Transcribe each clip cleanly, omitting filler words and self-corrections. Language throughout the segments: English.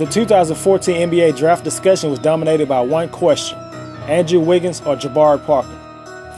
The 2014 NBA draft discussion was dominated by one question: Andrew Wiggins or Jabari Parker.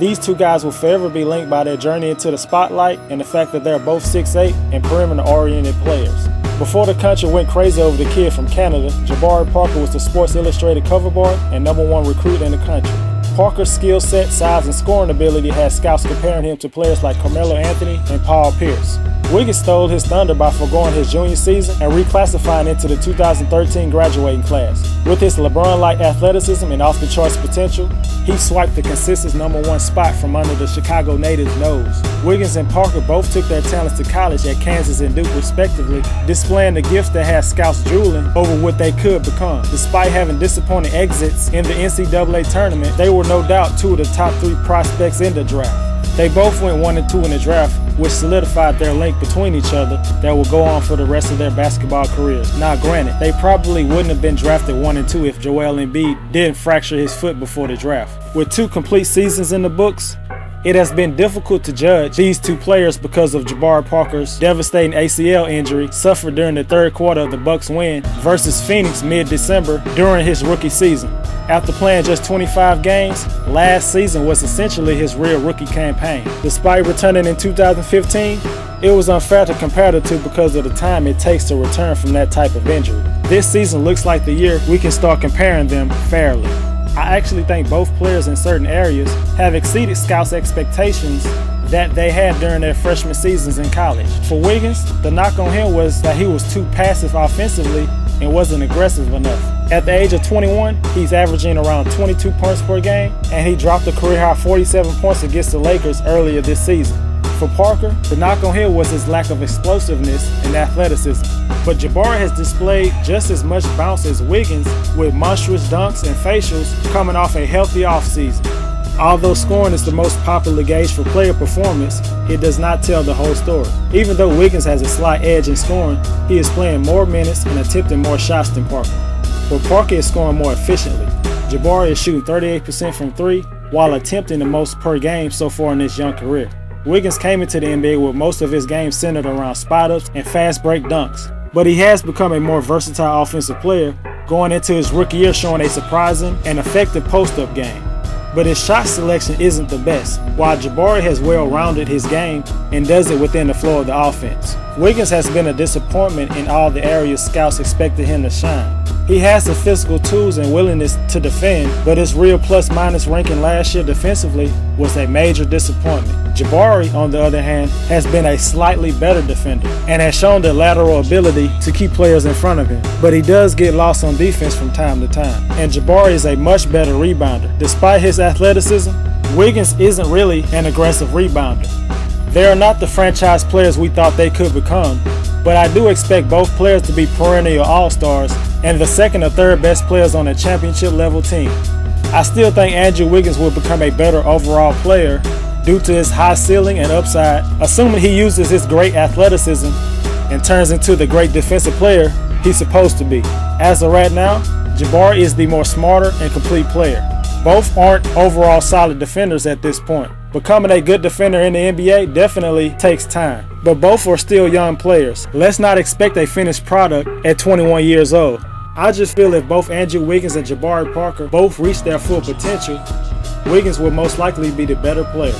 These two guys will forever be linked by their journey into the spotlight and the fact that they're both 6'8" and perimeter-oriented players. Before the country went crazy over the kid from Canada, Jabari Parker was the Sports Illustrated cover boy and #1 recruit in the country. Parker's skill set, size, and scoring ability had scouts comparing him to players like Melo and Paul Pierce. Wiggins stole his thunder by foregoing his junior season and reclassifying into the 2013 graduating class. With his LeBron-like athleticism and off-the-charts potential, he swiped the consistent #1 spot from under the Chicago native's nose. Wiggins and Parker both took their talents to college at Kansas and Duke respectively, displaying the gift that had scouts drooling over what they could become. Despite having disappointing exits in the NCAA tournament, they were no doubt two of the top 3 prospects in the draft. They both went 1 and 2 in the draft, which solidified their link between each other that will go on for the rest of their basketball careers. Now granted, they probably wouldn't have been drafted 1 and 2 if Joel Embiid didn't fracture his foot before the draft. With 2 complete seasons in the books, it has been difficult to judge these two players because of Jabari Parker's devastating ACL injury suffered during the 3rd quarter of the Bucks' win versus Phoenix mid-December during his rookie season. After playing just 25 games, last season was essentially his real rookie campaign. Despite returning in 2015, it was unfair to compare the two because of the time it takes to return from that type of injury. This season looks like the year we can start comparing them fairly. I actually think both players in certain areas have exceeded scouts' expectations that they had during their freshman seasons in college. For Wiggins, the knock on him was that he was too passive offensively and wasn't aggressive enough. At the age of 21, he's averaging around 22 points per game, and he dropped a career-high 47 points against the Lakers earlier this season. For Parker, the knock on him was his lack of explosiveness and athleticism. But Jabari has displayed just as much bounce as Wiggins with monstrous dunks and facials coming off a healthy offseason. Although scoring is the most popular gauge for player performance, it does not tell the whole story. Even though Wiggins has a slight edge in scoring, he is playing more minutes and attempting more shots than Parker. But Parker is scoring more efficiently. Jabari is shooting 38% from 3 while attempting the most per game so far in his young career. Wiggins came into the NBA with most of his game centered around spot-ups and fast break dunks, but he has become a more versatile offensive player, going into his rookie year showing a surprising and effective post-up game. But his shot selection isn't the best, while Jabari has well-rounded his game and does it within the flow of the offense. Wiggins has been a disappointment in all the areas scouts expected him to shine. He has the physical tools and willingness to defend, but his real plus-minus ranking last year defensively was a major disappointment. Jabari, on the other hand, has been a slightly better defender and has shown the lateral ability to keep players in front of him, but he does get lost on defense from time to time. And Jabari is a much better rebounder. Despite his athleticism, Wiggins isn't really an aggressive rebounder. They are not the franchise players we thought they could become, but I do expect both players to be perennial all-stars and the 2nd or 3rd best players on a championship level team. I still think Andrew Wiggins will become a better overall player due to his high ceiling and upside, assuming he uses his great athleticism and turns into the great defensive player he's supposed to be. As of right now, Jabari is the more smarter and complete player. Both aren't overall solid defenders at this point. Becoming a good defender in the NBA definitely takes time, but both are still young players. Let's not expect a finished product at 21 years old. I just feel if both Andrew Wiggins and Jabari Parker both reach their full potential, Wiggins will most likely be the better player.